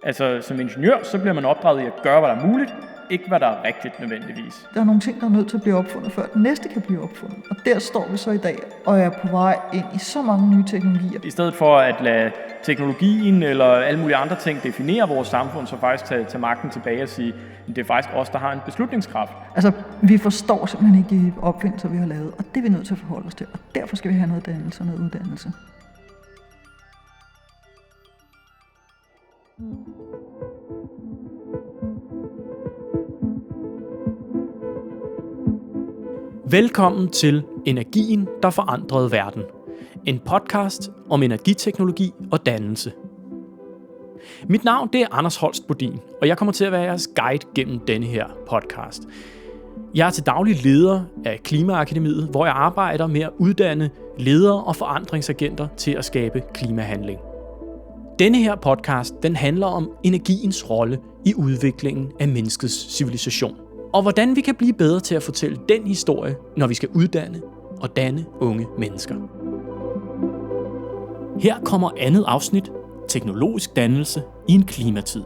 Altså som ingeniør, så bliver man opdraget i at gøre, hvad der er muligt, ikke hvad der er rigtigt nødvendigvis. Der er nogle ting, der er nødt til at blive opfundet, før den næste kan blive opfundet. Og der står vi så i dag, og er på vej ind i så mange nye teknologier. I stedet for at lade teknologien eller alle mulige andre ting definere vores samfund, så faktisk tage magten tilbage og sige, at det er faktisk os, der har en beslutningskraft. Altså, vi forstår simpelthen ikke de opfindelser, vi har lavet, og det er vi nødt til at forholde os til. Og derfor skal vi have noget dannelse og noget uddannelse. Velkommen til Energien, der forandrede verden. En podcast om energiteknologi og dannelse. Mit navn det er Anders Holst Bodin, og jeg kommer til at være jeres guide gennem denne her podcast. Jeg er til daglig leder af Klimaakademiet, hvor jeg arbejder med at uddanne ledere og forandringsagenter til at skabe klimahandling. Denne her podcast den handler om energiens rolle i udviklingen af menneskets civilisation. Og hvordan vi kan blive bedre til at fortælle den historie, når vi skal uddanne og danne unge mennesker. Her kommer andet afsnit, teknologisk dannelse i en klimatid.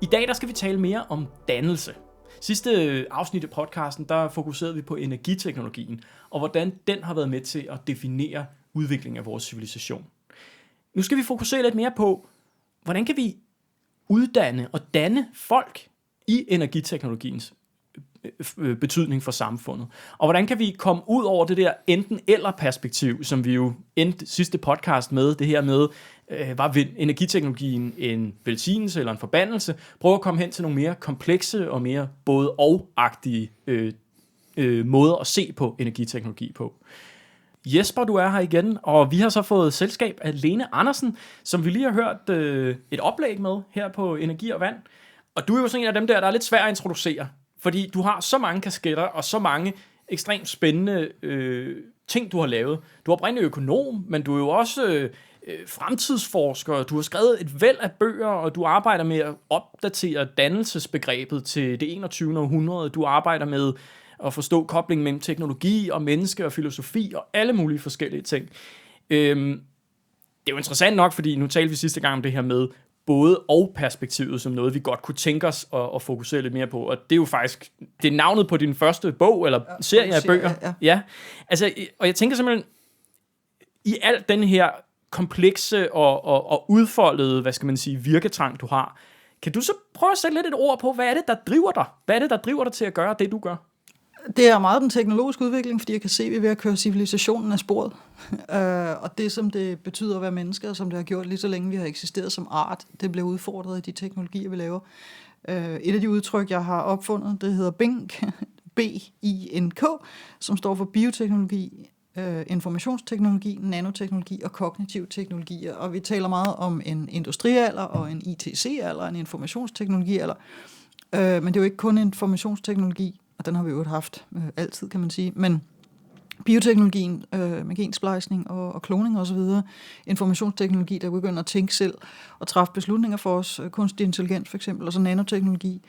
I dag der skal vi tale mere om dannelse. Sidste afsnit af podcasten, der fokuserede vi på energiteknologien, og hvordan den har været med til at definere udviklingen af vores civilisation. Nu skal vi fokusere lidt mere på, hvordan kan vi uddanne og danne folk i energiteknologiens betydning for samfundet. Og hvordan kan vi komme ud over det der enten-eller perspektiv, som vi jo endte sidste podcast med, det her med, var energiteknologien en velsignelse eller en forbandelse, prøve at komme hen til nogle mere komplekse og mere både og-agtige måder at se på energiteknologi på. Jesper, du er her igen, og vi har så fået selskab af Lene Andersen, som vi lige har hørt et oplæg med her på Energi og Vand. Og du er jo sådan en af dem der er lidt svær at introducere, fordi du har så mange kasketter og så mange ekstremt spændende ting, du har lavet. Du er oprindeligt økonom, men du er jo også fremtidsforsker. Du har skrevet et væld af bøger, og du arbejder med at opdatere dannelsesbegrebet til det 21. århundrede. Du arbejder med at forstå koblingen mellem teknologi og menneske og filosofi og alle mulige forskellige ting. Det er jo interessant nok, fordi nu talte vi sidste gang om det her med både og perspektivet som noget, vi godt kunne tænke os at fokusere lidt mere på. Og det er jo faktisk, det er navnet på din første bog, eller serie af bøger. Ja. Altså, og jeg tænker simpelthen, i alt den her komplekse og udfoldede, hvad skal man sige, virketrang, du har, kan du så prøve at sætte lidt et ord på, hvad er det, der driver dig? Hvad er det, der driver dig til at gøre det, du gør? Det er meget den teknologiske udvikling, fordi jeg kan se, at vi er ved at køre civilisationen af sporet. Og det, som det betyder at være mennesker, som det har gjort lige så længe vi har eksisteret som art, det bliver udfordret af de teknologier, vi laver. Et af de udtryk, jeg har opfundet, det hedder BINK, B-I-N-K, som står for bioteknologi, informationsteknologi, nanoteknologi og kognitive teknologier. Og vi taler meget om en industrialder og en ITC-alder, en informationsteknologialder. Men det er jo ikke kun informationsteknologi, og den har vi jo haft altid, kan man sige. Men bioteknologien med gensplejsning og kloning osv., informationsteknologi, der begynder at tænke selv og træffe beslutninger for os, kunstig intelligens for eksempel, og så nanoteknologi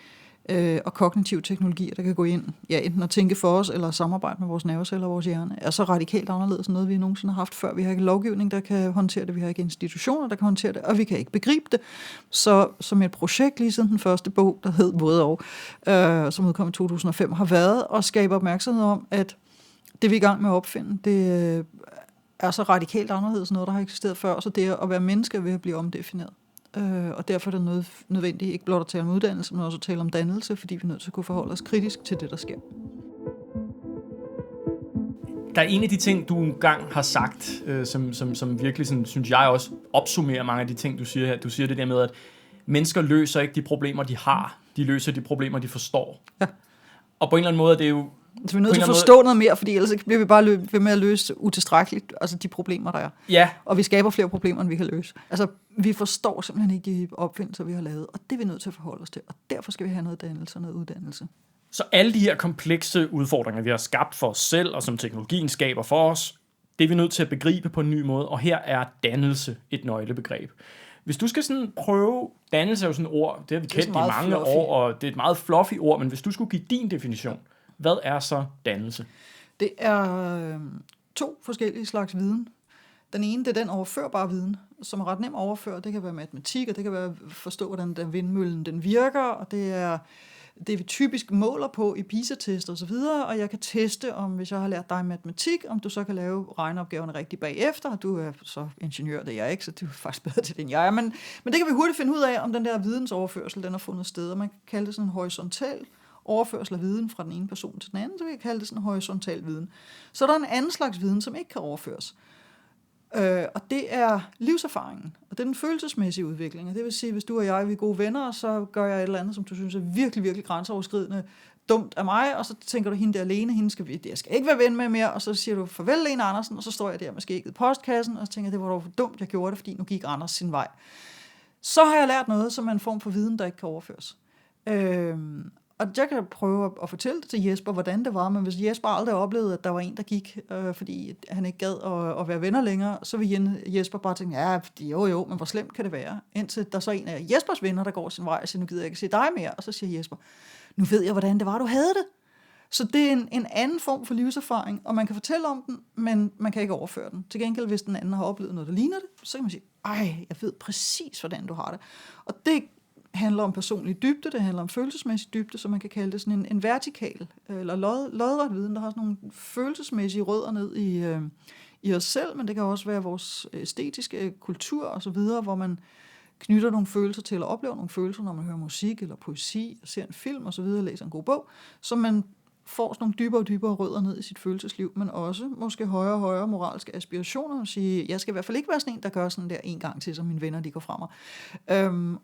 og kognitiv teknologi, der kan gå ind, ja, enten at tænke for os, eller samarbejde med vores nerveceller og vores hjerne, er så radikalt anderledes end noget, vi nogensinde har haft før. Vi har ikke lovgivning, der kan håndtere det, vi har ikke institutioner, der kan håndtere det, og vi kan ikke begribe det. Så som et projekt, lige siden den første bog, der hed Både og, som udkom i 2005, har været at skabe opmærksomhed om, at det vi er i gang med at opfinde, det er så radikalt anderledes noget, der har eksisteret før, så det at være menneske er ved at blive omdefineret. Og derfor er det nødvendigt ikke blot at tale om uddannelse, men også at tale om dannelse, fordi vi er nødt til at kunne forholde os kritisk til det, der sker. Der er en af de ting, du engang har sagt, som virkelig, sådan, synes jeg også, opsummerer mange af de ting, du siger her. Du siger det der med, at mennesker løser ikke de problemer, de har. De løser de problemer, de forstår. Ja. Og på en eller anden måde er det jo... Så vi er nødt til at forstå noget mere, fordi ellers bliver vi bare ved med at løse utilstrækkeligt, altså de problemer, der er. Ja. Og vi skaber flere problemer, end vi kan løse. Altså, vi forstår simpelthen ikke de opfindelser, vi har lavet, og det er vi nødt til at forholde os til. Og derfor skal vi have noget dannelse og noget uddannelse. Så alle de her komplekse udfordringer, vi har skabt for os selv, og som teknologien skaber for os, det er vi nødt til at begribe på en ny måde, og her er dannelse et nøglebegreb. Hvis du skal sådan prøve, dannelse er jo sådan et ord, det har vi kendt i mange år, og det er et meget fluffy ord, men hvis du skulle give din definition, hvad er så dannelse? Det er to forskellige slags viden. Den ene, det er den overførbare viden, som er ret nem at overføre. Det kan være matematik, og det kan være at forstå, hvordan den vindmøllen den virker, og det er det, vi typisk måler på i PISA-tester osv., og jeg kan teste, om hvis jeg har lært dig matematik, om du så kan lave regneopgaverne rigtigt bagefter, og du er så ingeniør, det er jeg ikke, så du er faktisk bedre til det, end jeg er, men det kan vi hurtigt finde ud af, om den der vidensoverførsel, den har fundet sted, og man kan kalde det sådan en horisontal overførsel af viden fra den ene person til den anden, så vi kan kalde det sådan en horisontal viden. Så der er en anden slags viden, som ikke kan overføres. Og det er livserfaringen, og det er den følelsesmæssige udvikling. Og det vil sige, hvis du og jeg er gode venner, så gør jeg et eller andet, som du synes er virkelig, virkelig grænseoverskridende dumt af mig, og så tænker du, hende der alene, jeg skal ikke være ven med mere, og så siger du, farvel Lene Andersen, og så står jeg der med skægget i postkassen, og så tænker jeg, det var dog for dumt, jeg gjorde det, fordi nu gik Anders sin vej. Så har jeg lært noget, som er en form for viden, der ikke kan overføres. Og jeg kan prøve at fortælle det til Jesper, hvordan det var, men hvis Jesper aldrig oplevede, at der var en, der gik, fordi han ikke gad at være venner længere, så vil Jesper bare tænke, ja, jo, men hvor slemt kan det være? Indtil der så er en af Jespers venner, der går sin vej og siger, nu gider jeg ikke se dig mere, og så siger Jesper, nu ved jeg, hvordan det var, du havde det. Så det er en anden form for livserfaring, og man kan fortælle om den, men man kan ikke overføre den. Til gengæld, hvis den anden har oplevet noget, der ligner det, så kan man sige, jeg ved præcis, hvordan du har det. Og det handler om personlig dybde, det handler om følelsesmæssig dybde, så man kan kalde det sådan en vertikal, eller lodret viden, der har sådan nogle følelsesmæssige rødder ned i os selv, men det kan også være vores æstetiske kultur og så videre, hvor man knytter nogle følelser til at opleve nogle følelser, når man hører musik eller poesi, ser en film og så videre, læser en god bog, så man får sådan nogle dybere og dybere rødder ned i sit følelsesliv, men også måske højere og højere moralske aspirationer, og sige, jeg skal i hvert fald ikke være sådan en, der gør sådan der en gang til, så mine venner, de går fra mig.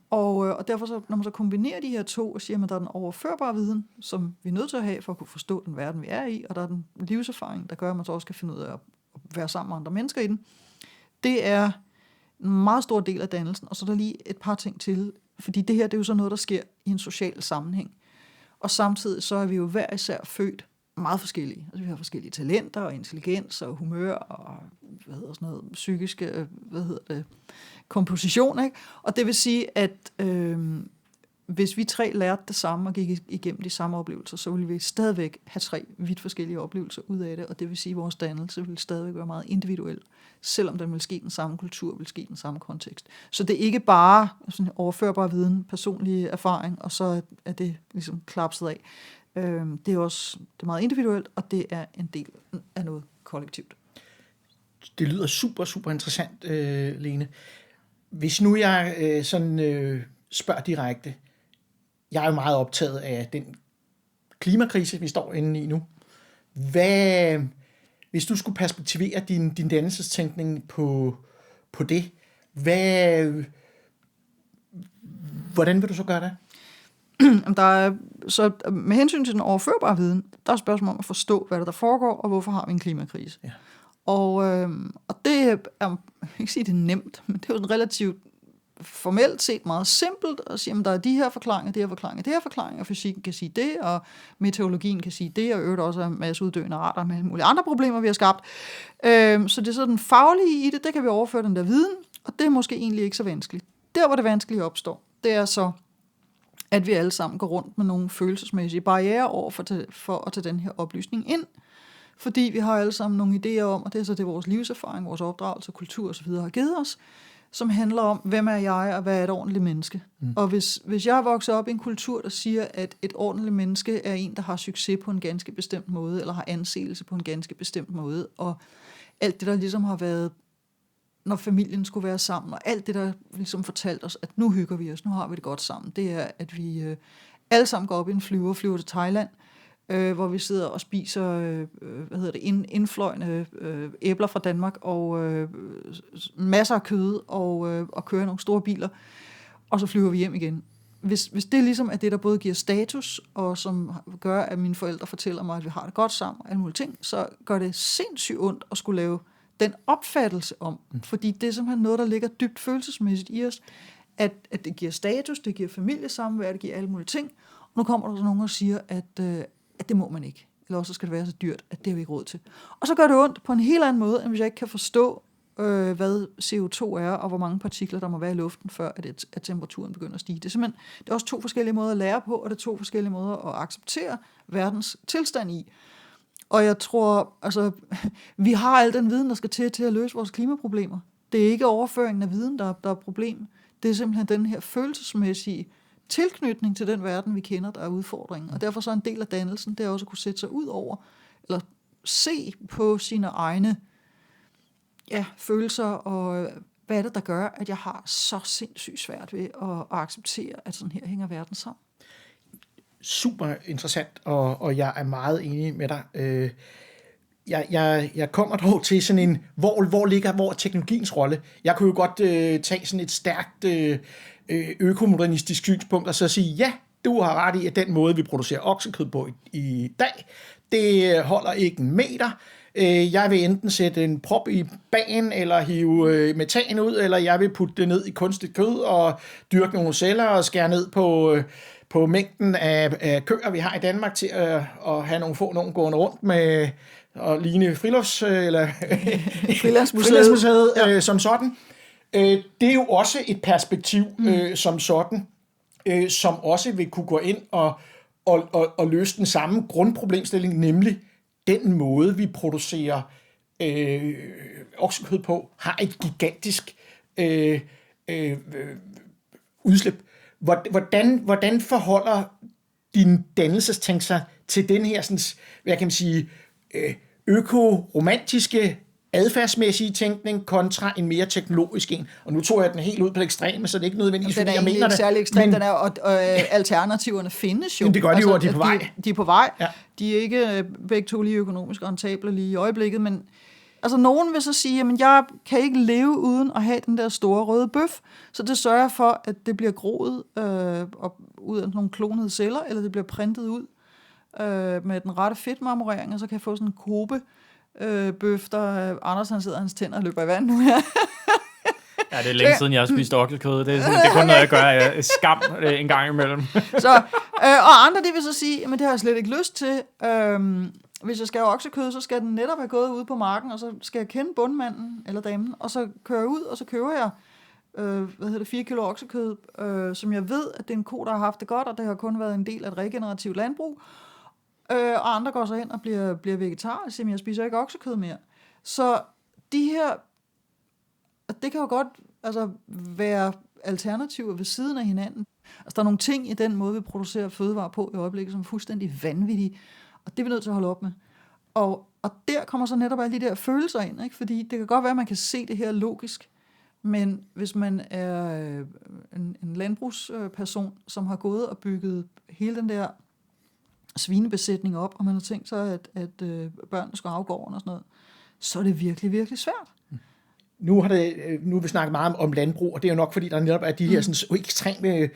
Og derfor, så, når man så kombinerer de her to, og siger, at der er den overførbare viden, som vi er nødt til at have, for at kunne forstå den verden, vi er i, og der er den livserfaring, der gør, at man så også kan finde ud af at være sammen med andre mennesker i den, det er en meget stor del af dannelsen, og så er der lige et par ting til, fordi det her, det er jo så noget, der sker i en social sammenhæng. Og samtidig så er vi jo hver især født meget forskellige. Altså vi har forskellige talenter og intelligens og humør og psykiske komposition, ikke? Og det vil sige, at hvis vi tre lærte det samme og gik igennem de samme oplevelser, så ville vi stadigvæk have 3 vidt forskellige oplevelser ud af det, og det vil sige, at vores dannelse ville stadigvæk være meget individuel, selvom den vil ske i den samme kultur, vil ske i den samme kontekst. Så det er ikke bare sådan overførbar viden, personlig erfaring, og så er det ligesom klapset af. Det er også det er meget individuelt, og det er en del af noget kollektivt. Det lyder super, super interessant, Lene. Hvis nu jeg spørger direkte, jeg er jo meget optaget af den klimakrise, vi står inde i nu. Hvis du skulle perspektivere din dannelsestænkning på det, hvordan vil du så gøre det? Så med hensyn til den overførbare viden, der er spørgsmål om at forstå, hvad der foregår, og hvorfor har vi en klimakrise. Ja. Og det er, jeg kan ikke sige, det er nemt, men det er jo sådan relativt formelt set meget simpelt at sige, at der er de her forklaringer, det her forklaringer, det her forklaringer, og fysikken kan sige det, og meteorologien kan sige det, og øvrigt også en masse uddøende arter med alle mulige andre problemer, vi har skabt. Så det er så den faglige i det kan vi overføre den der viden, og det er måske egentlig ikke så vanskeligt. Der, hvor det vanskelige opstår, det er så, at vi alle sammen går rundt med nogle følelsesmæssige barrierer over for at tage den her oplysning ind, fordi vi har alle sammen nogle idéer om, og det er så det vores livserfaring, vores opdragelse, kultur osv. har givet os, som handler om, hvem er jeg, og hvad er et ordentligt menneske. Og hvis jeg er vokset op i en kultur, der siger, at et ordentligt menneske er en, der har succes på en ganske bestemt måde, eller har anseelse på en ganske bestemt måde, og alt det, der ligesom har været, når familien skulle være sammen, og alt det, der ligesom fortalt os, at nu hygger vi os, nu har vi det godt sammen, det er, at vi alle sammen går op i en flyver til Thailand, hvor vi sidder og spiser indfløjne æbler fra Danmark og masser af kød og kører nogle store biler, og så flyver vi hjem igen. Hvis det ligesom er det, der både giver status, og som gør, at mine forældre fortæller mig, at vi har det godt sammen og alle mulige ting, så gør det sindssygt ondt at skulle lave den opfattelse om, fordi det er simpelthen noget, der ligger dybt følelsesmæssigt i os, at det giver status, det giver familiesamvær, det giver alle mulige ting, og nu kommer der så nogen og siger, at det må man ikke, eller også skal det være så dyrt, at det har vi ikke råd til. Og så gør det ondt på en helt anden måde, end hvis jeg ikke kan forstå, hvad CO2 er, og hvor mange partikler der må være i luften, før at temperaturen begynder at stige. Det er også 2 forskellige måder at lære på, og det er 2 forskellige måder at acceptere verdens tilstand i. Og jeg tror, altså, vi har al den viden, der skal til at løse vores klimaproblemer. Det er ikke overføringen af viden, der er problem. Det er simpelthen den her følelsesmæssige tilknytning til den verden, vi kender, der er udfordringen. Og derfor så en del af dannelsen, det er også at kunne sætte sig ud over, eller se på sine egne følelser, og hvad er det, der gør, at jeg har så sindssygt svært ved at acceptere, at sådan her hænger verden sammen. Super interessant, og jeg er meget enig med dig. Jeg kommer dog til sådan en, hvor er teknologiens rolle? Jeg kunne jo godt tage sådan et stærkt økomodernistisk synspunkt, og så sige, ja, du har ret i, at den måde, vi producerer oksekød på i dag, det holder ikke en meter. Jeg vil enten sætte en prop i bagen, eller hive metan ud, eller jeg vil putte det ned i kunstigt kød, og dyrke nogle celler, og skære ned på mængden af køer, vi har i Danmark, til at have nogen gående rundt med og ligne Frilandsmuseet som sådan. Det er jo også et perspektiv som sådan, som også vil kunne gå ind og løse den samme grundproblemstilling, nemlig den måde, vi producerer oksekød på, har et gigantisk udslip. Hvordan forholder din dannelsestænk sig til den her, sådan, hvad kan man sige, økoromantiske, adfærdsmæssige tænkning kontra en mere teknologisk en? Og nu tog jeg den helt ud på det ekstreme, så det er ikke nødvendigvis, fordi jeg mener det. Den er ikke særlig ekstrem, den er, og alternativerne findes jo. Men det gør de jo, og de er på vej. De er på vej. Ja. De er ikke begge to lige økonomisk rentable lige i øjeblikket, men altså nogen vil så sige, at jeg kan ikke leve uden at have den der store røde bøf, så det sørger for, at det bliver groet ud af nogle klonede celler, eller det bliver printet ud med den rette fedtmarmorering, og så kan jeg få sådan en Kobe bøf, der Anders han sidder, hans tænder løber i vand nu her. Ja, det er længe siden, jeg har spist oksekød. Det er kun noget, jeg gør af skam en gang imellem. Og andre, de vil så sige, men det har jeg slet ikke lyst til. Hvis jeg skal have oksekød, så skal den netop have gået ud på marken, og så skal jeg kende bundmanden eller damen, og så kører jeg ud, og så køber jeg 4 kilo oksekød, som jeg ved, at det er en ko, der har haft det godt, og det har kun været en del af et regenerativt landbrug. Og andre går så hen og bliver vegetar, og siger, jeg spiser ikke oksekød mere. Så de her, det kan jo godt være alternativer ved siden af hinanden. Altså der er nogle ting i den måde, vi producerer fødevarer på i øjeblikket, som er fuldstændig vanvittige, og det er vi nødt til at holde op med. Og der kommer så netop alle de der følelser ind, ikke? Fordi det kan godt være, at man kan se det her logisk, men hvis man er en landbrugsperson, som har gået og bygget hele den der svinebesætning op, og man har tænkt sig, at børnene skal afgå og sådan noget, så er det virkelig, virkelig svært. Nu har vi snakket meget om landbrug, og det er jo nok, fordi der netop er de her sådan ekstreme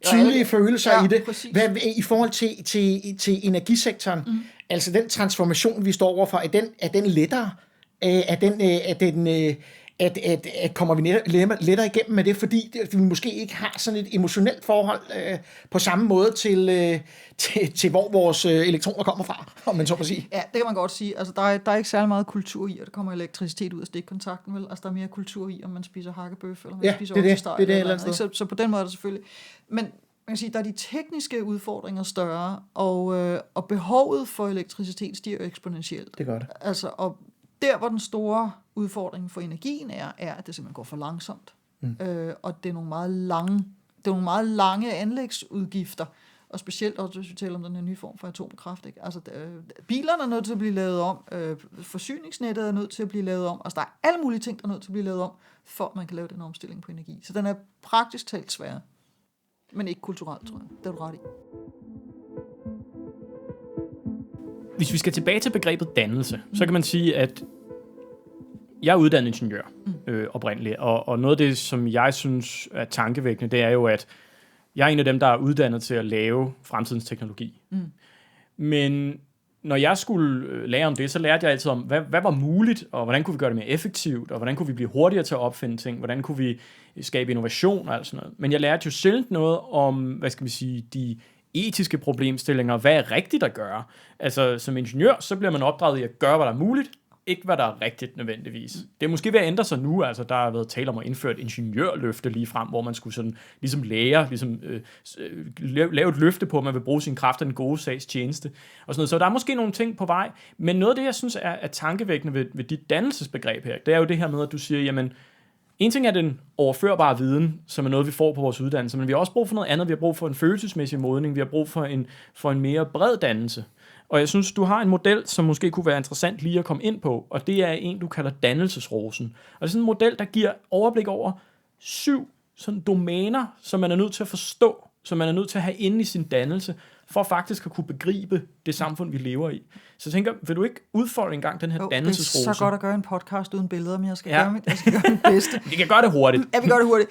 tydelige følelser i det. Hvad i forhold til energisektoren, altså den transformation, vi står overfor, er den lettere? Kommer vi lettere igennem med det, fordi vi måske ikke har sådan et emotionelt forhold på samme måde til hvor vores elektroner kommer fra, om man så må sige. Ja, det kan man godt sige. Altså, der er ikke særlig meget kultur i, at der kommer elektricitet ud af stikkontakten, vel? Altså, der er mere kultur i, om man spiser hakkebøf, eller man spiser oksesteg. Det eller andet. Så på den måde er det selvfølgelig. Men man kan sige, der er de tekniske udfordringer større, og behovet for elektricitet stiger eksponentielt. Det gør det. Altså, og der, hvor den store udfordring for energien er, at det simpelthen går for langsomt. Og det er nogle meget lange anlægsudgifter, og specielt også, hvis vi taler om den her nye form for atomkraft. Ikke? Altså, bilerne er nødt til at blive lavet om, forsyningsnettet er nødt til at blive lavet om, altså der er alle mulige ting, der er nødt til at blive lavet om, for at man kan lave den omstilling på energi. Så den er praktisk talt svær, men ikke kulturelt, tror jeg. Det er du ret i. Hvis vi skal tilbage til begrebet dannelse, så kan man sige, at jeg er uddannet ingeniør oprindeligt, og noget af det, som jeg synes er tankevækkende, det er jo, at jeg er en af dem, der er uddannet til at lave fremtidens teknologi. Men når jeg skulle lære om det, så lærte jeg altid om, hvad var muligt, og hvordan kunne vi gøre det mere effektivt, og hvordan kunne vi blive hurtigere til at opfinde ting, hvordan kunne vi skabe innovation og alt sådan noget. Men jeg lærte jo sjældent noget om, hvad skal vi sige, de etiske problemstillinger, hvad er rigtigt at gøre. Altså som ingeniør, så bliver man opdraget i at gøre, hvad der er muligt, ikke, hvad der er rigtigt nødvendigvis. Det er måske ved at ændre sig nu, altså der har været tale om at indføre et ingeniørløfte lige frem, hvor man skulle sådan, ligesom lære, lave et løfte på, at man vil bruge sine kræfter i den gode sags tjeneste, og sådan noget. Så der er måske nogle ting på vej, men noget af det, jeg synes er tankevækkende ved dit dannelsesbegreb her, det er jo det her med, at du siger, jamen, en ting er den overførbare viden, som er noget, vi får på vores uddannelse, men vi har også brug for noget andet. Vi har brug for en følelsesmæssig modning, vi har brug for en mere bred dannelse. Og jeg synes, du har en model, som måske kunne være interessant lige at komme ind på, og det er en, du kalder dannelsesrosen. Og det er sådan en model, der giver overblik over 7 sådan domæner, som man er nødt til at forstå, som man er nødt til at have inde i sin dannelse, for faktisk at kunne begribe det samfund, vi lever i. Så jeg tænker, vil du ikke udfolde engang den her dannelsesrose? Det er så godt at gøre en podcast uden billeder, men jeg skal gøre mit bedste. Vi kan gøre det hurtigt. Ja, vi gør det hurtigt.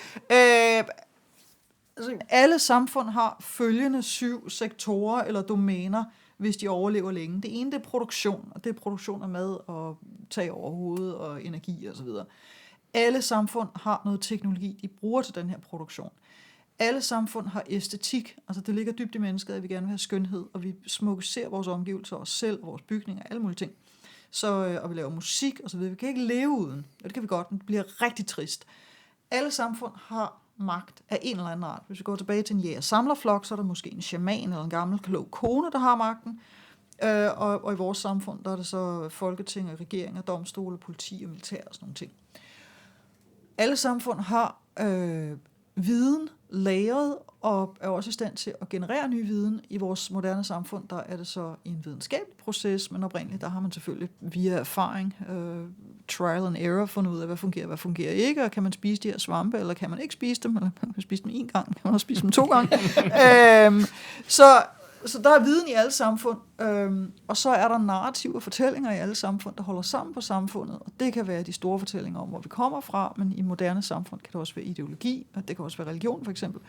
Alle samfund har følgende 7 sektorer eller domæner, hvis de overlever længe. Det ene, det er produktion, og det er produktion af mad og tag over hovedet og energi osv. Alle samfund har noget teknologi, de bruger til den her produktion. Alle samfund har æstetik, altså det ligger dybt i mennesket, at vi gerne vil have skønhed, og vi smukkeliserer vores omgivelser, os selv, vores bygninger, alle mulige ting. Og vi laver musik og så videre. Vi kan ikke leve uden, og det kan vi godt, men det bliver rigtig trist. Alle samfund har magt af en eller anden art. Hvis vi går tilbage til en jæger-samlerflok, så er der måske en shaman eller en gammel klog kone, der har magten. Og i vores samfund, der er det så folketing og regeringer, domstole, politi og militær og sådan nogle ting. Alle samfund har viden lagret og er også i stand til at generere ny viden. I vores moderne samfund, der er det så en videnskabelig proces, men oprindeligt, der har man selvfølgelig via erfaring, trial and error, fundet ud af, hvad fungerer ikke, og kan man spise de her svampe, eller kan man ikke spise dem, eller man kan spise dem 1 gang, kan man også spise dem 2 gange. Så der er viden i alle samfund, og så er der narrative fortællinger i alle samfund, der holder sammen på samfundet, og det kan være de store fortællinger om, hvor vi kommer fra, men i moderne samfund kan det også være ideologi, og det kan også være religion for eksempel.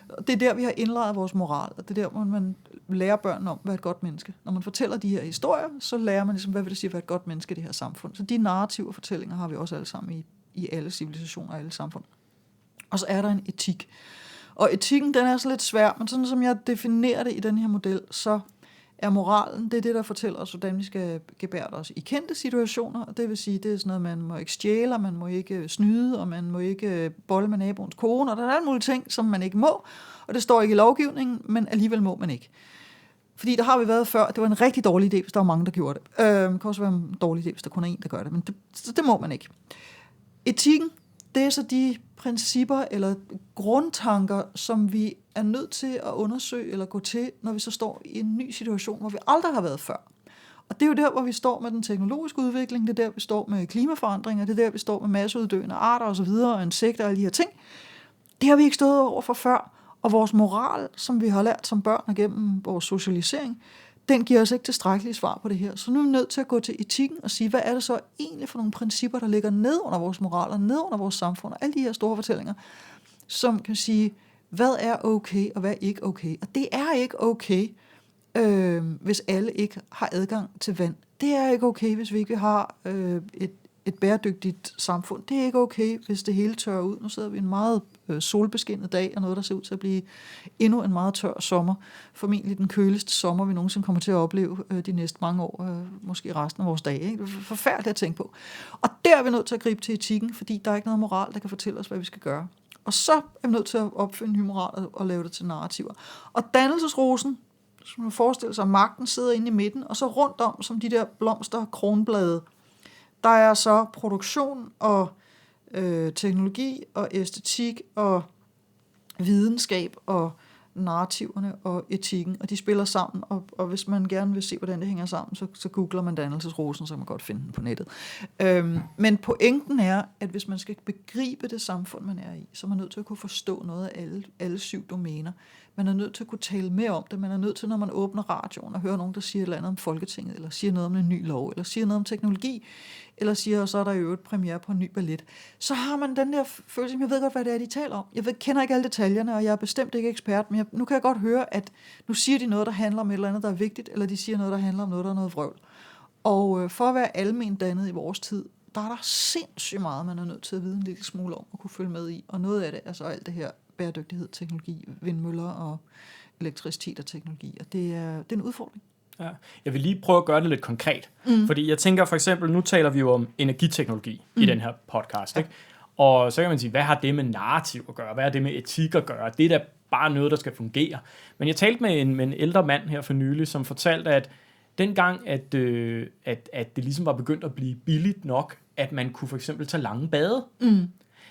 Og det er der, vi har indlejret vores moral, og det er der, hvor man lærer børnene om, hvad er et godt menneske. Når man fortæller de her historier, så lærer man ligesom, hvad vil det sige, hvad er et godt menneske i det her samfund. Så de narrative fortællinger har vi også alle sammen i alle civilisationer og alle samfund. Og så er der en etik. Og etikken, den er så lidt svær, men sådan som jeg definerer det i den her model, så er moralen, det er det, der fortæller os, hvordan vi skal gebære os i kendte situationer, og det vil sige, det er sådan noget, man må ikke stjæle, og man må ikke snyde, og man må ikke bolle med naboens kone, og der er alle mulige ting, som man ikke må, og det står ikke i lovgivningen, men alligevel må man ikke. Fordi der har vi været før, det var en rigtig dårlig idé, hvis der var mange, der gjorde det. Det kan også være en dårlig idé, hvis der kun er en, der gør det, men det må man ikke. Etikken, det er så de principper eller grundtanker, som vi er nødt til at undersøge eller gå til, når vi så står i en ny situation, hvor vi aldrig har været før. Og det er jo der, hvor vi står med den teknologiske udvikling, det er der, vi står med klimaforandringer, det er der, vi står med masseuddøende arter osv., og insekter og alle de her ting. Det har vi ikke stået over for før, og vores moral, som vi har lært som børn og gennem vores socialisering, den giver os ikke tilstrækkelige svar på det her. Så nu er vi nødt til at gå til etikken og sige, hvad er det så egentlig for nogle principper, der ligger ned under vores moral og ned under vores samfund, og alle de her store fortællinger, som kan sige, hvad er okay og hvad er ikke okay. Og det er ikke okay, hvis alle ikke har adgang til vand. Det er ikke okay, hvis vi ikke har et bæredygtigt samfund. Det er ikke okay, hvis det hele tørrer ud. Nu sidder vi en meget solbeskinnet dag, og noget, der ser ud til at blive endnu en meget tør sommer. Formentlig den køligste sommer, vi nogensinde kommer til at opleve de næste mange år, måske resten af vores dage. Ikke? Det er forfærdeligt at tænke på. Og der er vi nødt til at gribe til etikken, fordi der er ikke noget moral, der kan fortælle os, hvad vi skal gøre. Og så er vi nødt til at opfinde ny moral og lave det til narrativer. Og dannelsesrosen, som man forestiller sig, magten sidder inde i midten, og så rundt om, som de der blomster, kronblade, der er så produktion og teknologi og æstetik og videnskab og narrativerne og etikken, og de spiller sammen, og hvis man gerne vil se, hvordan det hænger sammen, så googler man dannelsesrosen, så kan man godt finde den på nettet. Men pointen er, at hvis man skal begribe det samfund, man er i, så er man nødt til at kunne forstå noget af alle 7 domæner. Man er nødt til at kunne tale mere om det. Man er nødt til, når man åbner radioen og hører nogen, der siger et eller andet om Folketinget, eller siger noget om en ny lov, eller siger noget om teknologi, eller siger, og så er der jo et premiere på en ny ballet. Så har man den der følelse, jeg ved godt, hvad det er, de taler om. Jeg kender ikke alle detaljerne, og jeg er bestemt ikke ekspert, men nu kan jeg godt høre, at nu siger de noget, der handler om et eller andet, der er vigtigt, eller de siger noget, der handler om noget, der er noget vrøvl. Og for at være alment dannet i vores tid, der er der sindssygt meget, man er nødt til at vide en lille smule om og kunne følge med i. Og noget af det er så alt det her bæredygtighed, teknologi, vindmøller og elektricitet og teknologi. Og det er en udfordring. Ja. Jeg vil lige prøve at gøre det lidt konkret. Fordi jeg tænker for eksempel, nu taler vi jo om energiteknologi i den her podcast. Ikke? Og så kan man sige, hvad har det med narrativ at gøre? Hvad har det med etik at gøre? Det er da bare noget, der skal fungere. Men jeg talte med en ældre mand her for nylig, som fortalte, at dengang, at det ligesom var begyndt at blive billigt nok, at man kunne for eksempel tage lange bade,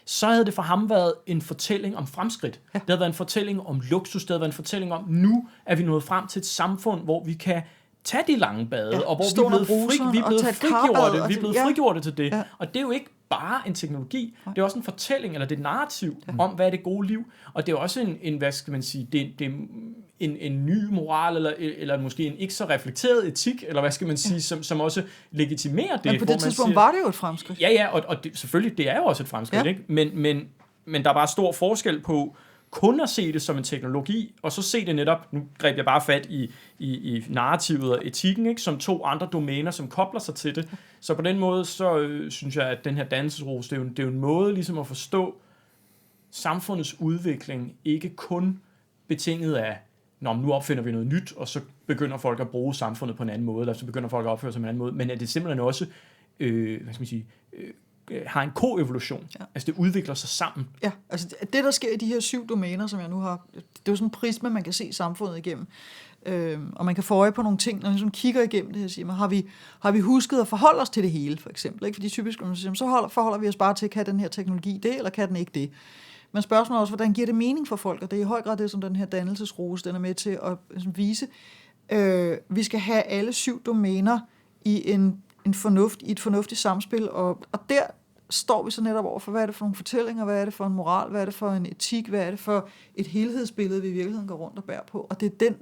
så havde det for ham været en fortælling om fremskridt. Ja. Det havde været en fortælling om luksus, det havde været en fortælling om, nu er vi nået frem til et samfund, hvor vi kan tage de lange bade, og hvor vi er blevet frigjorte til det. Ja. Og det er jo ikke bare en teknologi, det er også en fortælling, eller det er et narrativ om, hvad er det gode liv. Og det er også en hvad skal man sige, det er en ny moral, eller måske en ikke så reflekteret etik, eller hvad skal man sige, som også legitimerer det. Men på det tidspunkt var det jo et fremskridt. Ja, og det, selvfølgelig, det er jo også et fremskridt, ikke? Men der er bare stor forskel på kun at se det som en teknologi, og så se det netop, nu greb jeg bare fat i narrativet og etikken, ikke, som to andre domæner, som kobler sig til det. Så på den måde, så synes jeg, at den her dannelsesros, det er jo en måde ligesom at forstå samfundets udvikling, ikke kun betinget af, nu opfinder vi noget nyt, og så begynder folk at bruge samfundet på en anden måde, eller så begynder folk at opføre sig på en anden måde, men at det simpelthen også, hvad skal man sige, har en koevolution. Ja. Altså det udvikler sig sammen. Ja, altså det der sker i de her 7 domæner, som jeg nu har, det er jo sådan en prisme, man kan se samfundet igennem. Og man kan få øje på nogle ting, når man sådan kigger igennem det her, siger man, har vi husket at forholde os til det hele, for eksempel? Ikke? Fordi typisk, så forholder vi os bare til, kan den her teknologi det, eller kan den ikke det? Men spørgsmålet er også, hvordan giver det mening for folk? Og det er i høj grad det, som den her dannelsesrose, den er med til at vise. Vi skal have alle 7 domæner i et fornuftigt samspil, og der står vi så netop over for, hvad er det for nogle fortællinger, hvad er det for en moral, hvad er det for en etik, hvad er det for et helhedsbillede, vi i virkeligheden går rundt og bærer på. Og det er den.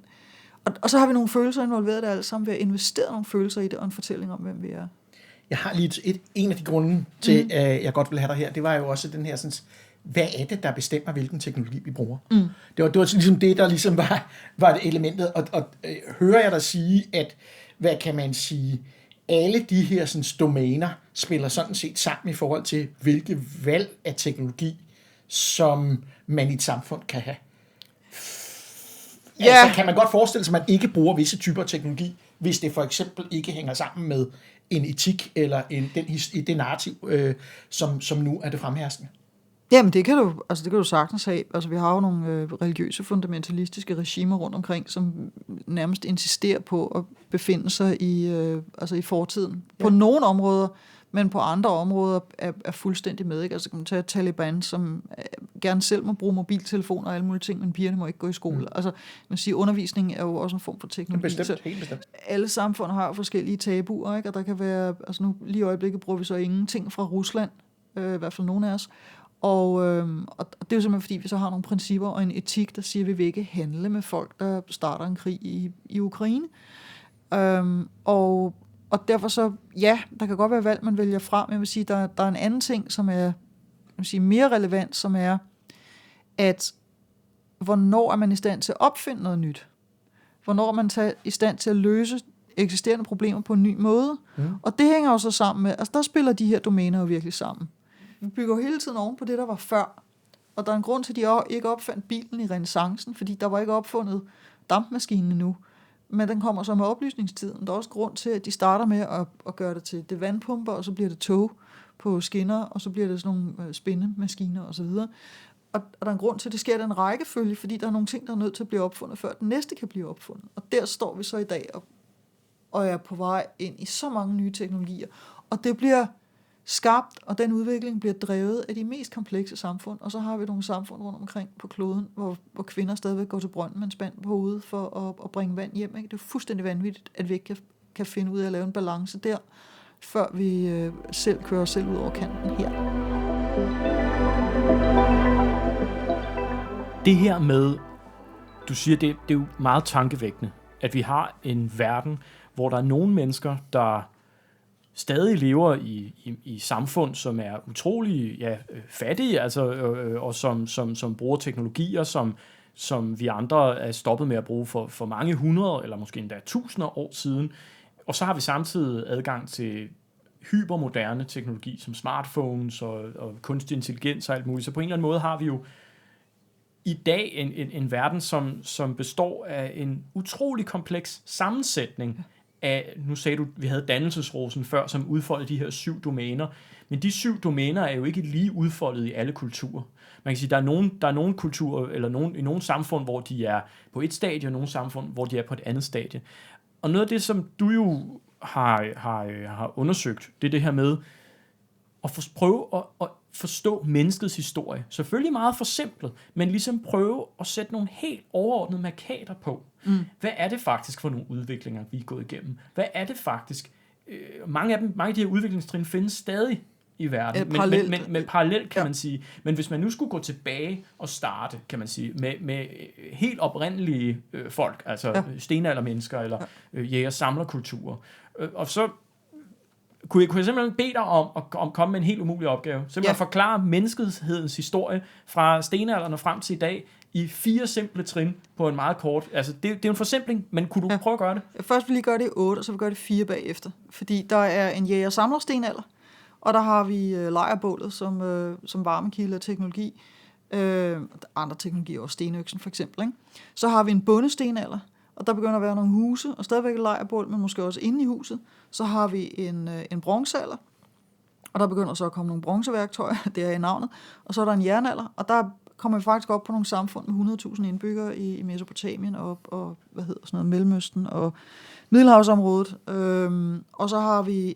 Og så har vi nogle følelser involveret der alle sammen, ved at investere nogle følelser i det, og en fortælling om, hvem vi er. Jeg har lige en af de grunde til, at jeg godt vil have dig her, det var jo også den her sådan, hvad er det, der bestemmer, hvilken teknologi vi bruger? Det var ligesom det, der ligesom var det elementet, og hører jeg dig sige, at, hvad kan man sige, alle de her sådan, domæner spiller sådan set sammen i forhold til, hvilke valg af teknologi, som man i et samfund kan have. Ja. Altså, kan man godt forestille sig, at man ikke bruger visse typer af teknologi, hvis det for eksempel ikke hænger sammen med en etik eller det narrativ, som nu er det fremherskende? Jamen, det kan du sagtens have. Altså, vi har jo nogle religiøse, fundamentalistiske regimer rundt omkring, som nærmest insisterer på at befinde sig i fortiden. Ja. På nogle områder, men på andre områder er fuldstændig med. Ikke? Altså, kan man tage Taliban, som gerne selv må bruge mobiltelefoner og alle mulige ting, men pigerne må ikke gå i skole. Altså, man siger, undervisning er jo også en form for teknologi. Helt bestemt. Alle samfund har jo forskellige tabuer, ikke? Og der kan være, altså nu lige i øjeblikket bruger vi så ingenting fra Rusland, i hvert fald nogle af os. Og det er jo simpelthen, fordi vi så har nogle principper og en etik, der siger, at vi vil ikke handle med folk, der starter en krig i Ukraine. Og derfor så, ja, der kan godt være valg, man vælger fra, men jeg vil sige, der er en anden ting, som er mere relevant, som er, at hvornår er man i stand til at opfinde noget nyt? Hvornår er man i stand til at løse eksisterende problemer på en ny måde? Og det hænger jo så sammen med, altså der spiller de her domæner jo virkelig sammen. Vi bygger jo hele tiden oven på det, der var før. Og der er en grund til, at de ikke opfandt bilen i renæssancen, fordi der var ikke opfundet dampmaskinen endnu. Men den kommer så med oplysningstiden. Der er også grund til, at de starter med at gøre det til det vandpumper, og så bliver det tog på skinner, og så bliver det sådan nogle spindemaskiner osv. Og der er en grund til, at det sker den rækkefølge, fordi der er nogle ting, der er nødt til at blive opfundet, før den næste kan blive opfundet. Og der står vi så i dag og er på vej ind i så mange nye teknologier. Og det bliver skabt, og den udvikling bliver drevet af de mest komplekse samfund, og så har vi nogle samfund rundt omkring på kloden, hvor kvinder stadigvæk går til brønden med en spand på hovedet for at bringe vand hjem. Ikke? Det er fuldstændig vanvittigt, at vi ikke kan finde ud af at lave en balance der, før vi selv kører os selv ud over kanten her. Det her med, du siger, det er jo meget tankevækkende, at vi har en verden, hvor der er nogle mennesker, der stadig lever i samfund, som er utrolig fattige, altså, og som bruger teknologier, som vi andre er stoppet med at bruge for mange hundrede, eller måske endda tusinder år siden. Og så har vi samtidig adgang til hypermoderne teknologi, som smartphones og kunstig intelligens og alt muligt. Så på en eller anden måde har vi jo i dag en verden, som består af en utrolig kompleks sammensætning af, nu sagde du, vi havde dannelsesrosen før, som udfoldede de her 7 domæner, men de 7 domæner er jo ikke lige udfoldet i alle kulturer. Man kan sige, der er nogle kulturer, eller i nogle samfund, hvor de er på et stadie, og nogle samfund, hvor de er på et andet stadie. Og noget af det, som du jo har undersøgt, det er det her med at prøve at forstå menneskets historie. Selvfølgelig meget forsimplet, men ligesom prøve at sætte nogle helt overordnede markader på. Hvad er det faktisk for nogle udviklinger, vi er gået igennem? Hvad er det faktisk? Mange af de her udviklingstrin findes stadig i verden, men parallelt kan man sige. Men hvis man nu skulle gå tilbage og starte, kan man sige, med helt oprindelige folk, altså stenaldermennesker eller jæger-samlerkulturer, og så kunne jeg simpelthen bede dig om at komme med en helt umulig opgave. Simpelthen at forklare menneskehedens historie fra stenalderen og frem til i dag i 4 simple trin på en meget kort. Altså, det er en forsimpling, men kunne du prøve at gøre det? Først vil vi lige gøre det i 8, og så vil vi gøre det 4 bagefter. Fordi der er en jæger-samler-stenalder, og der har vi lejrbålet som varmekilde og teknologi. Andre teknologier, også stenøksen for eksempel. Ikke? Så har vi en bondestenalder, og der begynder at være nogle huse, og stadigvæk et lejrbål, men måske også inde i huset. Så har vi en bronzealder, og der begynder så at komme nogle bronzeværktøjer, det er i navnet. Og så er der en jernalder, og der kommer vi faktisk op på nogle samfund med 100.000 indbyggere i Mesopotamien og Mellemøsten og Middelhavsområdet. Og så har vi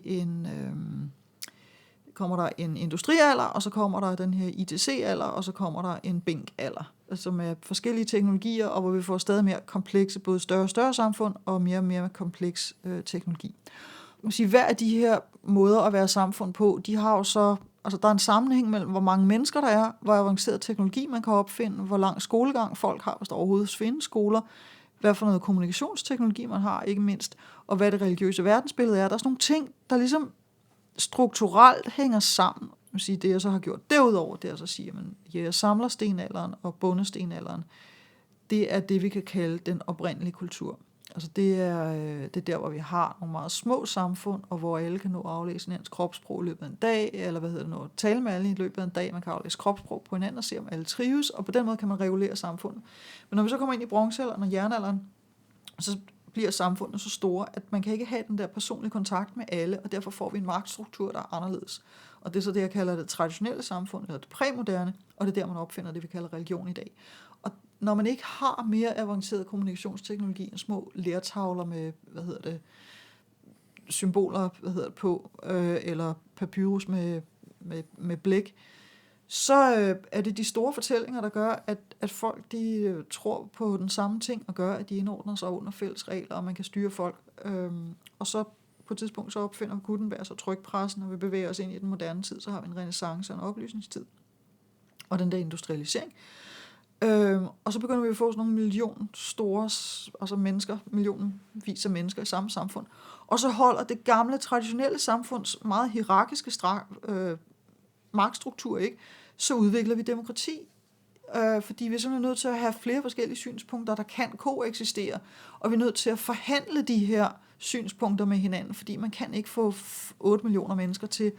kommer der en industrialder, og så kommer der den her ITC-alder, og så kommer der en bænkalder, som er forskellige teknologier, og hvor vi får stadig mere komplekse, både større og større samfund, og mere og mere kompleks teknologi. Man kan sige, hver af de her måder at være samfund på, de har jo så, altså der er en sammenhæng mellem, hvor mange mennesker der er, hvor avanceret teknologi man kan opfinde, hvor lang skolegang folk har, hvis der overhovedet findes skoler, hvad for noget kommunikationsteknologi man har, ikke mindst, og hvad det religiøse verdensbillede er. Der er sådan nogle ting, der ligesom strukturelt hænger sammen. Det jeg så har gjort derudover, det er så at sige, at jeg samler stenalderen og bondestenalderen, det er det, vi kan kalde den oprindelige kultur. Altså det er der, hvor vi har nogle meget små samfund, og hvor alle kan nå at aflæse hinandens kropssprog i løbet af en dag, eller tale med alle i løbet af en dag. Man kan aflæse kropssprog på hinanden og se, om alle trives, og på den måde kan man regulere samfundet. Men når vi så kommer ind i bronzealderen og jernalderen, så bliver samfundet så store, at man kan ikke have den der personlige kontakt med alle, og derfor får vi en magtstruktur, der er anderledes. Og det er så det, jeg kalder det traditionelle samfund, eller det præmoderne, og det er der, man opfinder det, vi kalder religion i dag. Og når man ikke har mere avanceret kommunikationsteknologi end små lertavler med, symboler, på, eller papyrus med blæk, så er det de store fortællinger, der gør, at folk de tror på den samme ting, og gør, at de indordner sig under fælles regler, og man kan styre folk. Og så på et tidspunkt, så opfinder Gutenberg så trykpressen, og vi bevæger os ind i den moderne tid, så har vi en renæssance og en oplysningstid, og den der industrialisering. Og så begynder vi at få sådan nogle millionvis af mennesker i samme samfund. Og så holder det gamle, traditionelle samfunds meget hierarkiske magtstruktur ikke, så udvikler vi demokrati. Fordi vi er simpelthen nødt til at have flere forskellige synspunkter, der kan koexistere, og vi er nødt til at forhandle de her synspunkter med hinanden, fordi man kan ikke få 8 millioner mennesker til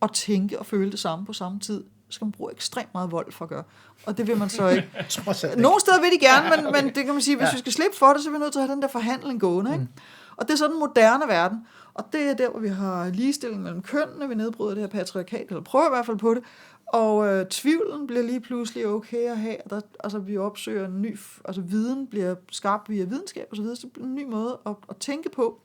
at tænke og føle det samme på samme tid. Så skal man bruge ekstremt meget vold for at gøre. Og det vil man så ikke. Nogle steder vil de gerne, men det kan man sige, hvis vi skal slippe for det, så er vi nødt til at have den der forhandling gående. Ikke? Og det er så den moderne verden. Og det er der, hvor vi har ligestilling mellem kønnene, vi nedbryder det her patriarkat, eller prøver i hvert fald på det. Og tvivlen bliver lige pludselig okay at have. Vi opsøger en ny, viden bliver skabt via videnskab og så videre. Så det bliver en ny måde at tænke på.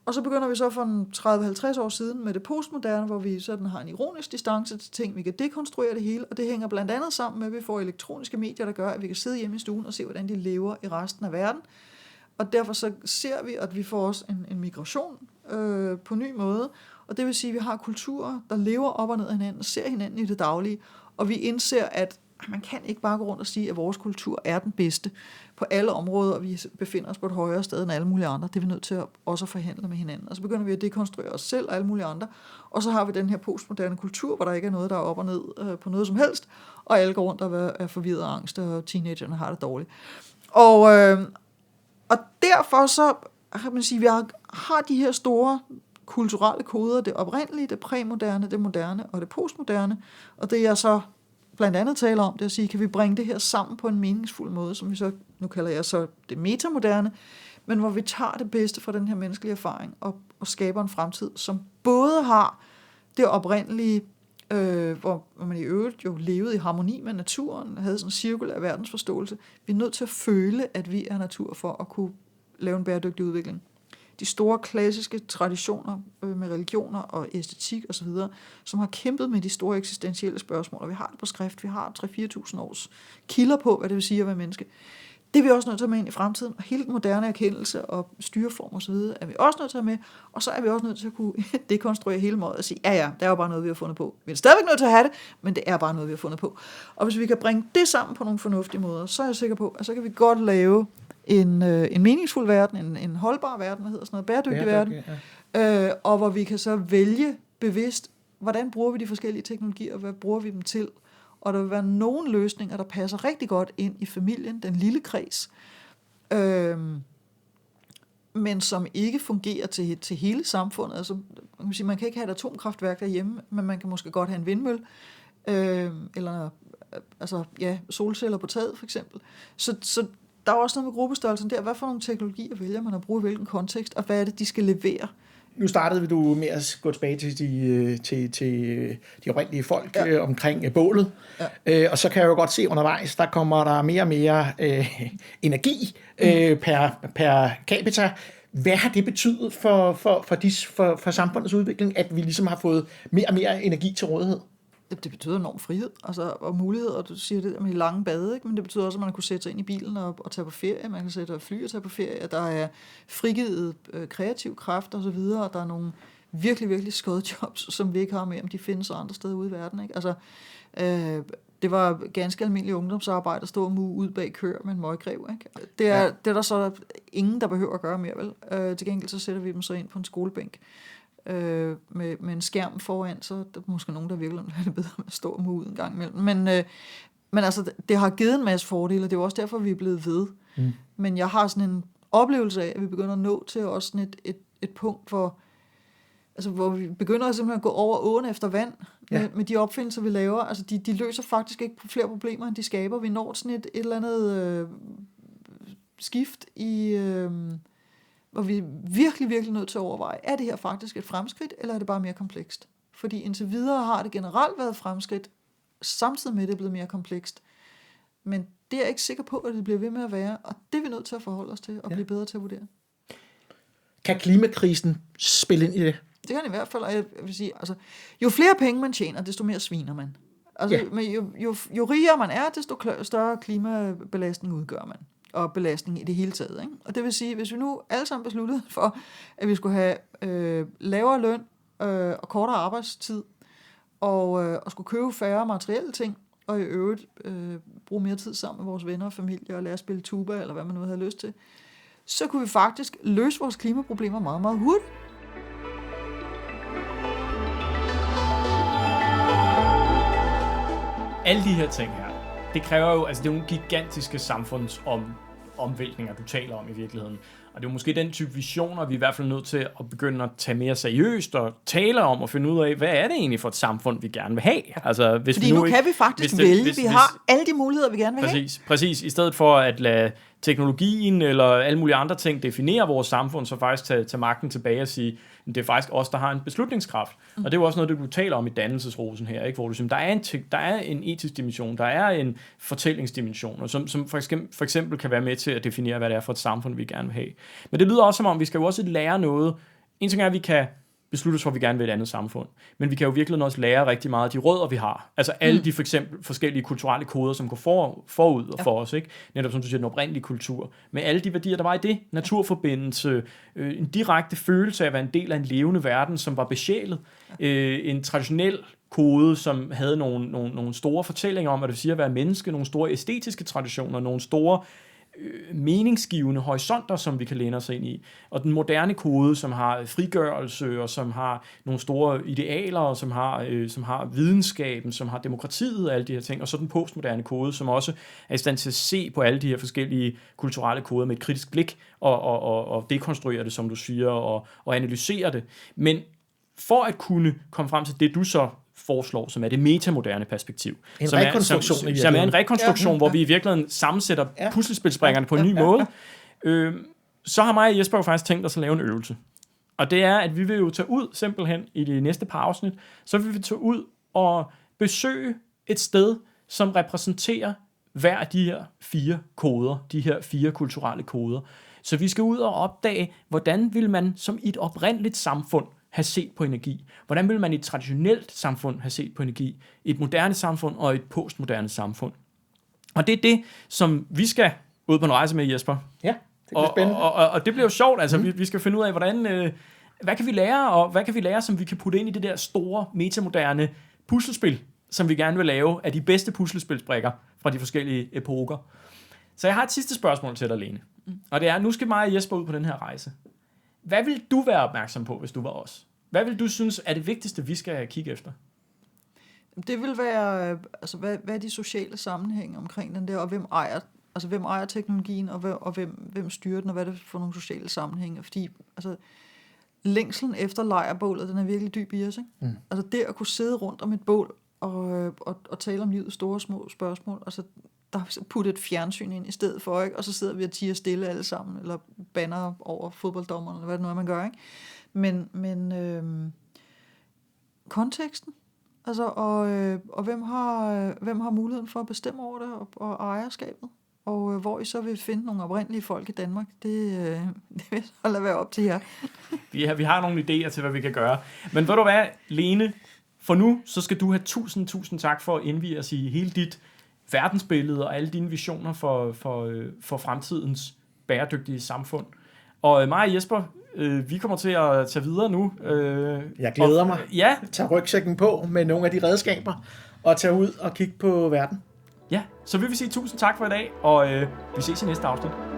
Og så begynder vi så for 30-50 år siden med det postmoderne, hvor vi sådan har en ironisk distance til ting. Vi kan dekonstruere det hele, og det hænger blandt andet sammen med, at vi får elektroniske medier, der gør, at vi kan sidde hjemme i stuen og se, hvordan de lever i resten af verden. Og derfor så ser vi, at vi får også en migration på ny måde. Og det vil sige, at vi har kulturer, der lever op og ned af hinanden, ser hinanden i det daglige. Og vi indser, at man kan ikke bare gå rundt og sige, at vores kultur er den bedste på alle områder, og vi befinder os på et højere sted end alle mulige andre. Det er vi nødt til at også forhandle med hinanden. Og så begynder vi at dekonstruere os selv og alle mulige andre. Og så har vi den her postmoderne kultur, hvor der ikke er noget, der er op og ned på noget som helst. Og alle går rundt og er forvirret og angst, og teenagerne har det dårligt. Og derfor så kan man sige, at vi har de her store kulturelle koder, det oprindelige, det præmoderne, det moderne og det postmoderne. Og det jeg så blandt andet taler om, det er at sige, kan vi bringe det her sammen på en meningsfuld måde, som vi så, nu kalder jeg så det metamoderne, men hvor vi tager det bedste fra den her menneskelige erfaring og skaber en fremtid, som både har det oprindelige, hvor man i øvrigt jo levede i harmoni med naturen, havde sådan en cirkulær verdensforståelse. Vi er nødt til at føle, at vi er natur for at kunne lave en bæredygtig udvikling. De store klassiske traditioner med religioner og æstetik osv., som har kæmpet med de store eksistentielle spørgsmål, og vi har det på skrift, vi har 3-4.000 års kilder på, hvad det vil sige at være menneske. Det er vi også nødt til at have med ind i fremtiden, og hele den moderne erkendelse og styreform osv. er vi også nødt til at have med, og så er vi også nødt til at kunne dekonstruere hele måden og sige, ja, det er jo bare noget, vi har fundet på. Vi er stadigvæk nødt til at have det, men det er bare noget, vi har fundet på. Og hvis vi kan bringe det sammen på nogle fornuftige måder, så er jeg sikker på, at så kan vi godt lave en meningsfuld verden, en holdbar verden, hvad hedder sådan noget, bæredygtig verden, og hvor vi kan så vælge bevidst, hvordan bruger vi de forskellige teknologier, og hvad bruger vi dem til. Og der vil være nogle løsninger, der passer rigtig godt ind i familien, den lille kreds, men som ikke fungerer til hele samfundet. Altså, man kan ikke have et atomkraftværk derhjemme, men man kan måske godt have en vindmølle, eller solceller på taget for eksempel. Så der er også noget med gruppestørrelsen der. Hvad for nogle teknologier vælger man at bruge i hvilken kontekst, og hvad er det, de skal levere? Nu startede du med at gå tilbage til de oprindelige folk omkring bålet. Ja. Og så kan jeg jo godt se undervejs, der kommer der mere og mere energi per capita. Hvad har det betydet for samfundets udvikling, at vi ligesom har fået mere og mere energi til rådighed? Det betyder enorm frihed og muligheder. Du siger det med de lange bade, ikke? Men det betyder også, at man kan sætte sig ind i bilen og tage på ferie. Man kan sætte fly og tage på ferie. Der er frigivet kreativ kraft og så videre, og der er nogle virkelig, virkelig skøde jobs, som vi ikke har med, om de findes andre steder ude i verden. Ikke? Altså, det var ganske almindelig ungdomsarbejde at stå og muge ud bag køer med en møgrev. Ikke? Det er der så ingen, der behøver at gøre mere, vel? Til gengæld så sætter vi dem så ind på en skolebænk. Med en skærm foran, så der er måske nogen, der virkelig er det bedre med at stå og muge ud en gang imellem. Men altså, det har givet en masse fordele, og det er også derfor, vi er blevet ved. Men jeg har sådan en oplevelse af, at vi begynder at nå til også sådan et punkt, hvor vi begynder simpelthen at gå over åen efter vand med de opfindelser, vi laver. Altså, de løser faktisk ikke flere problemer, end de skaber. Vi når sådan et eller andet skift i... hvor vi er virkelig, virkelig nødt til at overveje, er det her faktisk et fremskridt, eller er det bare mere komplekst? Fordi indtil videre har det generelt været fremskridt, samtidig med, at det er blevet mere komplekst. Men det er jeg ikke sikker på, at det bliver ved med at være, og det er vi nødt til at forholde os til, og blive bedre til at vurdere. Kan klimakrisen spille ind i det? Det kan i hvert fald, og jeg vil sige, altså, jo flere penge man tjener, desto mere sviner man. Altså, jo rigere man er, desto større klimabelastning udgør man. Og belastning i det hele taget. Ikke? Og det vil sige, hvis vi nu alle sammen besluttede for, at vi skulle have lavere løn og kortere arbejdstid, og skulle købe færre materielle ting, og i øvrigt bruge mere tid sammen med vores venner og familie, og lære at spille tuba, eller hvad man nu havde lyst til, så kunne vi faktisk løse vores klimaproblemer meget, meget hurtigt. Alle de her ting her, det kræver jo, altså det er nogle gigantiske samfundsomvæltninger, du taler om i virkeligheden. Og det er jo måske den type visioner, vi er i hvert fald nødt til at begynde at tage mere seriøst og tale om og finde ud af, hvad er det egentlig for et samfund, vi gerne vil have? Altså, hvis fordi vi nu kan vi faktisk vælge, vi har alle de muligheder, vi gerne vil have. Præcis, i stedet for at lade teknologien eller alle mulige andre ting definere vores samfund, så faktisk tage magten tilbage og sige, det er faktisk os, der har en beslutningskraft. Og det er jo også noget, du taler om i dannelsesrosen her, ikke? Hvor du siger, der er en etisk dimension, der er en fortællingsdimension, som for eksempel kan være med til at definere, hvad det er for et samfund, vi gerne vil have. Men det lyder også som om, vi skal jo også lære noget. En ting er, at vi kan beslutte os for, at vi gerne vil et andet samfund. Men vi kan jo virkelig også lære rigtig meget af de rødder, vi har. Altså alle de for eksempel forskellige kulturelle koder, som går forud for os. Ikke? Netop som du siger, den oprindelige kultur. Med alle de værdier, der var i det. Naturforbindelse, en direkte følelse af at være en del af en levende verden, som var besjælet. En traditionel kode, som havde nogle store fortællinger om, hvad det vil sige at være menneske, nogle store æstetiske traditioner, nogle store meningsgivende horisonter, som vi kan læne os ind i. Og den moderne kode, som har frigørelse, og som har nogle store idealer, og som har videnskaben, som har demokratiet og alle de her ting. Og så den postmoderne kode, som også er i stand til at se på alle de her forskellige kulturelle koder med et kritisk blik, og dekonstruere det, som du siger, og analysere det. Men for at kunne komme frem til det, du så foreslår, som er det metamoderne perspektiv. En rekonstruktion i som er en rekonstruktion, Ja. hvor vi i virkeligheden sammensætter Ja. puslespilsbrikkerne på en ny måde. Så har mig og Jesper jo faktisk tænkt os at lave en øvelse. Og det er, at vi vil jo tage ud simpelthen i de næste par afsnit, så vil vi tage ud og besøge et sted, som repræsenterer hver af de her 4 koder, de her 4 kulturelle koder. Så vi skal ud og opdage, hvordan vil man som i et oprindeligt samfund have set på energi? Hvordan vil man i et traditionelt samfund have set på energi? I et moderne samfund og et postmoderne samfund. Og det er det, som vi skal ud på en rejse med, Jesper. Ja, det bliver spændende. Og det bliver jo sjovt, altså vi skal finde ud af, hvordan, hvad kan vi lære, og hvad kan vi lære, som vi kan putte ind i det der store, metamoderne puslespil, som vi gerne vil lave af de bedste puslespilsbrikker fra de forskellige epoker. Så jeg har et sidste spørgsmål til dig, Lene. Og det er, nu skal mig og Jesper ud på den her rejse. Hvad vil du være opmærksom på, hvis du var os? Hvad vil du synes er det vigtigste, vi skal kigge efter? Det vil være, altså hvad er de sociale sammenhænge omkring den der, og hvem ejer teknologien, og hvem styrer den, og hvad er det for nogle sociale sammenhænge? Fordi altså, længslen efter lejrbålet, den er virkelig dyb i os, ikke? Altså det at kunne sidde rundt om et bål og tale om livets store små spørgsmål, altså der er puttet et fjernsyn ind i stedet for, ikke? Og så sidder vi og tiger stille alle sammen, eller banner over fodbolddommeren, eller hvad det nu er, man gør, ikke? Men konteksten, altså, og hvem har muligheden for at bestemme over det, og ejerskabet, og hvor I så vil finde nogle oprindelige folk i Danmark, det vil så lade være op til jer. Vi har nogle idéer til, hvad vi kan gøre. Men ved du hvad, Lene, for nu, så skal du have tusind tak for at indvie os i hele dit verdensbillede og alle dine visioner for fremtidens bæredygtige samfund. Og mig og Jesper, vi kommer til at tage videre nu. Jeg glæder mig. Ja. Tag rygsækken på med nogle af de redskaber, og tage ud og kigge på verden. Ja, så vil vi sige tusind tak for i dag, og vi ses i næste afsnit.